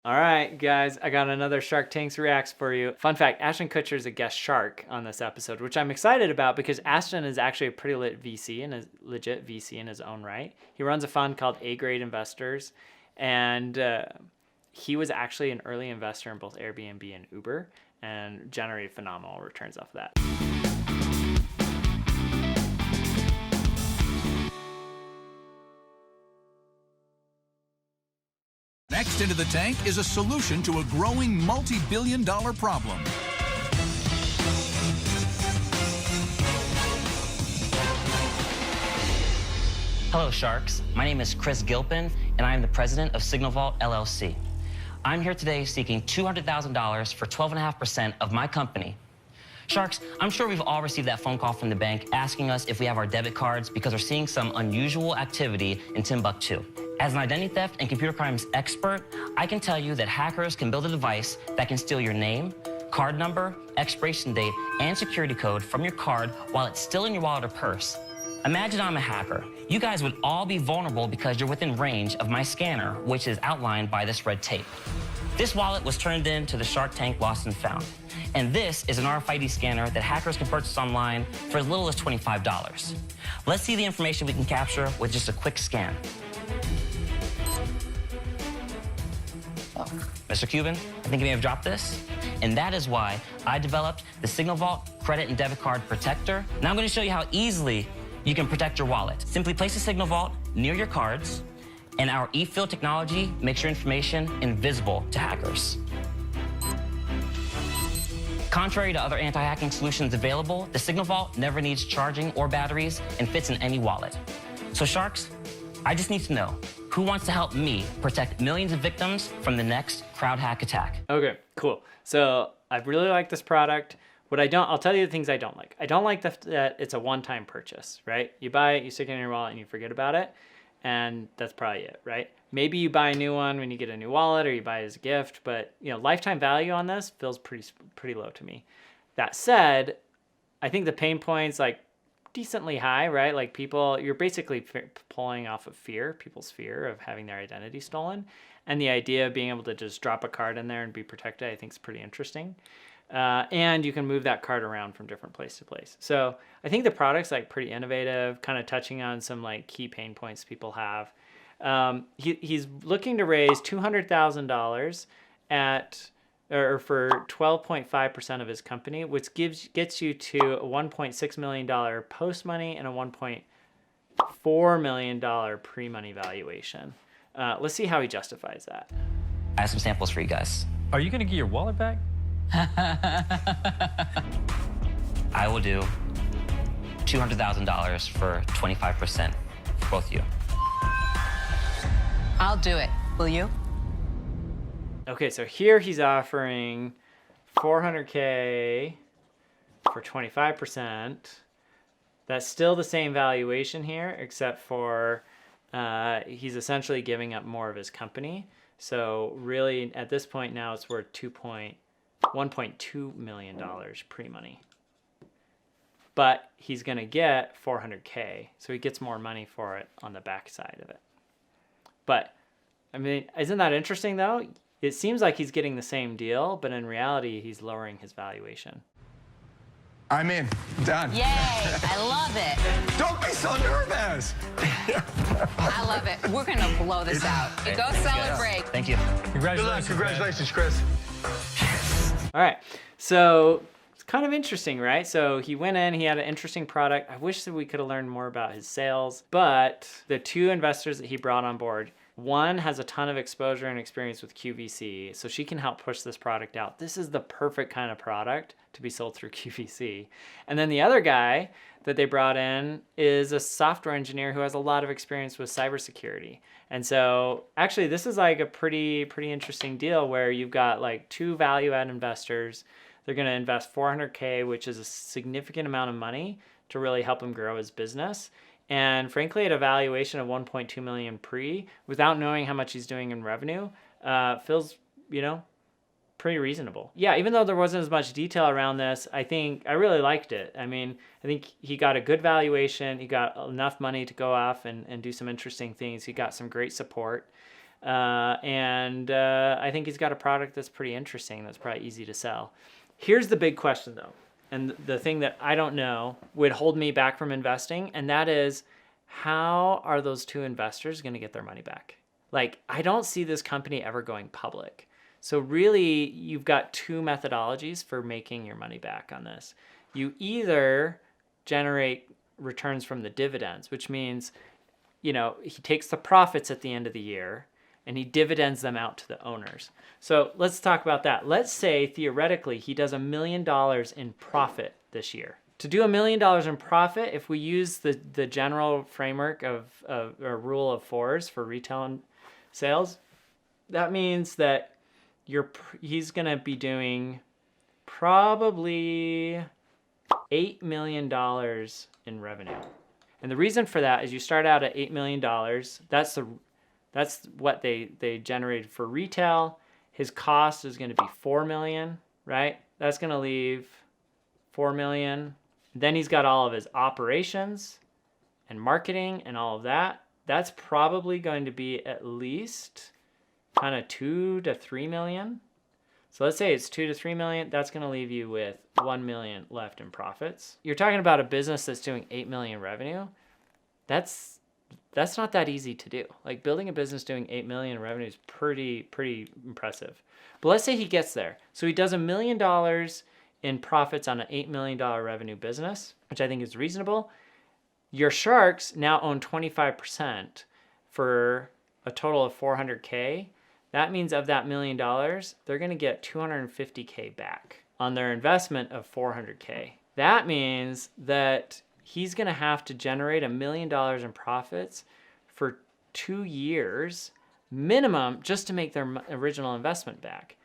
All right, guys, I got another Shark Tanks Reacts for you. Fun fact, Ashton Kutcher is a guest shark on this episode, which I'm excited about because Ashton is actually a pretty legit VC in his own right. He runs a fund called A-Grade Investors, and he was actually an early investor in both Airbnb and Uber and generated phenomenal returns off of that. Next into the tank is a solution to a growing multi-billion-dollar problem. Hello, Sharks. My name is Chris Gilpin, and I am the president of signalvault LLC. I'm here today seeking $200,000 for 12.5% of my company. Sharks, I'm sure we've all received that phone call from the bank asking us if we have our debit cards because we're seeing some unusual activity in Timbuktu. As an identity theft and computer crimes expert, I can tell you that hackers can build a device that can steal your name, card number, expiration date, and security code from your card while it's still in your wallet or purse. Imagine I'm a hacker. You guys would all be vulnerable because you're within range of my scanner, which is outlined by this red tape. This wallet was turned in to the Shark Tank Lost and Found. And this is an RFID scanner that hackers can purchase online for as little as $25. Let's see the information we can capture with just a quick scan. Oh, Mr. Cuban, I think you may have dropped this. And that is why I developed the signalvault Credit and Debit Card Protector. Now I'm going to show you how easily you can protect your wallet. Simply place the signalvault near your cards, and our e-fill technology makes your information invisible to hackers. Contrary to other anti-hacking solutions available, the signalvault never needs charging or batteries and fits in any wallet. So Sharks, I just need to know, who wants to help me protect millions of victims from the next crowd hack attack? Okay, cool. So I really like this product. I'll tell you the things I don't like. I don't like that it's a one-time purchase, right? You buy it, you stick it in your wallet, and you forget about it, and that's probably it, right? Maybe you buy a new one when you get a new wallet, or you buy it as a gift, but lifetime value on this feels pretty low to me. That said, I think the pain point's like decently high, right? Like you're basically pulling off of people's fear of having their identity stolen, and the idea of being able to just drop a card in there and be protected, I think is pretty interesting. And you can move that card around from different place to place. So I think the product's like pretty innovative, kind of touching on some like key pain points people have. He's looking to raise $200,000 for 12.5% of his company, which gets you to a $1.6 million post money and a $1.4 million pre-money valuation. Let's see how he justifies that. I have some samples for you guys. Are you going to get your wallet back? I will do $200,000 for 25% for both of you. I'll do it. Will you? Okay, so here he's offering $400K for 25%. That's still the same valuation here, except for he's essentially giving up more of his company. So really, at this point now, it's worth $1.2 million pre-money. But he's going to get $400K, so he gets more money for it on the backside of it. But, I mean, isn't that interesting, though? It seems like he's getting the same deal, but in reality, he's lowering his valuation. I'm in. Done. Yay! I love it. Don't be so nervous. I love it. We're going to blow this out. You go celebrate. Thank you. Congratulations. Congratulations, Chris. All right, so it's kind of interesting, right? So he went in, he had an interesting product. I wish that we could have learned more about his sales, but the two investors that he brought on board, one has a ton of exposure and experience with QVC, so she can help push this product out. This is the perfect kind of product to be sold through QVC. And then the other guy that they brought in is a software engineer who has a lot of experience with cybersecurity. And so actually this is like a pretty interesting deal where you've got like two value-add investors. They're going to invest $400K, which is a significant amount of money to really help him grow his business. And frankly, at a valuation of 1.2 million pre, without knowing how much he's doing in revenue, feels, pretty reasonable. Yeah, even though there wasn't as much detail around this, I really liked it. I mean, I think he got a good valuation. He got enough money to go off and do some interesting things. He got some great support. I think he's got a product that's pretty interesting, that's probably easy to sell. Here's the big question though, and the thing that I don't know would hold me back from investing, and that is, how are those two investors going to get their money back? Like, I don't see this company ever going public. So really, you've got two methodologies for making your money back on this. You either generate returns from the dividends, which means, you know, he takes the profits at the end of the year and he dividends them out to the owners. So let's talk about that. Let's say theoretically he does $1 million in profit this year. To do $1 million in profit, if we use the general framework of a rule of fours for retail sales, that means that he's going to be doing probably $8 million in revenue. And the reason for that is you start out at $8 million. That's what they generated for retail. His cost is going to be $4 million, right? That's going to leave $4 million. Then he's got all of his operations and marketing and all of that. That's probably going to be at least kind of 2 to 3 million. So let's say it's 2 to 3 million. That's going to leave you with 1 million left in profits. You're talking about a business that's doing 8 million revenue. That's not that easy to do. Like, building a business doing 8 million in revenue is pretty impressive. But let's say he gets there. So he does $1 million in profits on an $8 million revenue business, which I think is reasonable. Your sharks now own 25% for a total of $400K. That means of that $1 million, they're going to get $250K back on their investment of $400K. That means that he's going to have to generate $1 million in profits for 2 years minimum just to make their original investment back.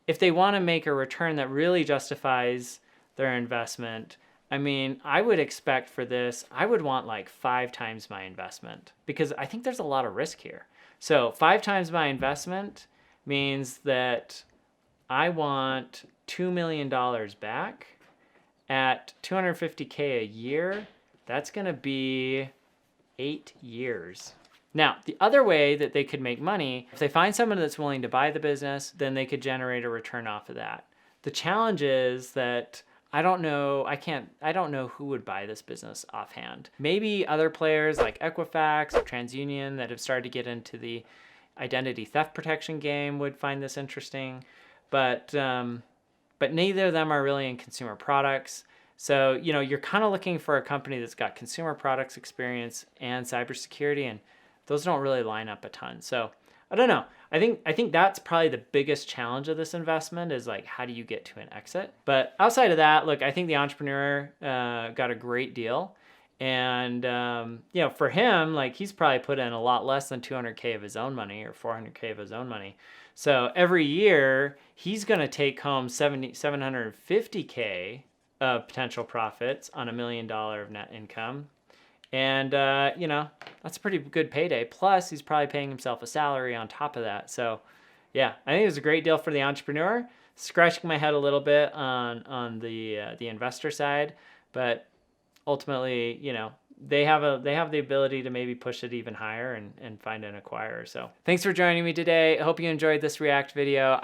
If they want to make a return that really justifies their investment, I mean, I would expect for this, I would want like 5 times my investment, because I think there's a lot of risk here. So 5 times my investment means that I want $2 million back at $250K a year. That's going to be 8 years. Now, the other way that they could make money, if they find someone that's willing to buy the business, then they could generate a return off of that. The challenge is that I don't know who would buy this business offhand. Maybe other players like Equifax or TransUnion that have started to get into the identity theft protection game would find this interesting, but neither of them are really in consumer products. So, you know, you're kind of looking for a company that's got consumer products experience and cybersecurity, and those don't really line up a ton. So I don't know. I think that's probably the biggest challenge of this investment is like, how do you get to an exit? But outside of that, look, I think the entrepreneur got a great deal. And, you know, for him, like, he's probably put in a lot less than 200K of his own money or 400K of his own money. So every year he's going to take home 750K of potential profits on $1 million of net income. And, you know, that's a pretty good payday. Plus, he's probably paying himself a salary on top of that. So, yeah, I think it was a great deal for the entrepreneur. Scratching my head a little bit on the investor side, but ultimately, you know, they have the ability to maybe push it even higher and find an acquirer. So, thanks for joining me today. I hope you enjoyed this React video.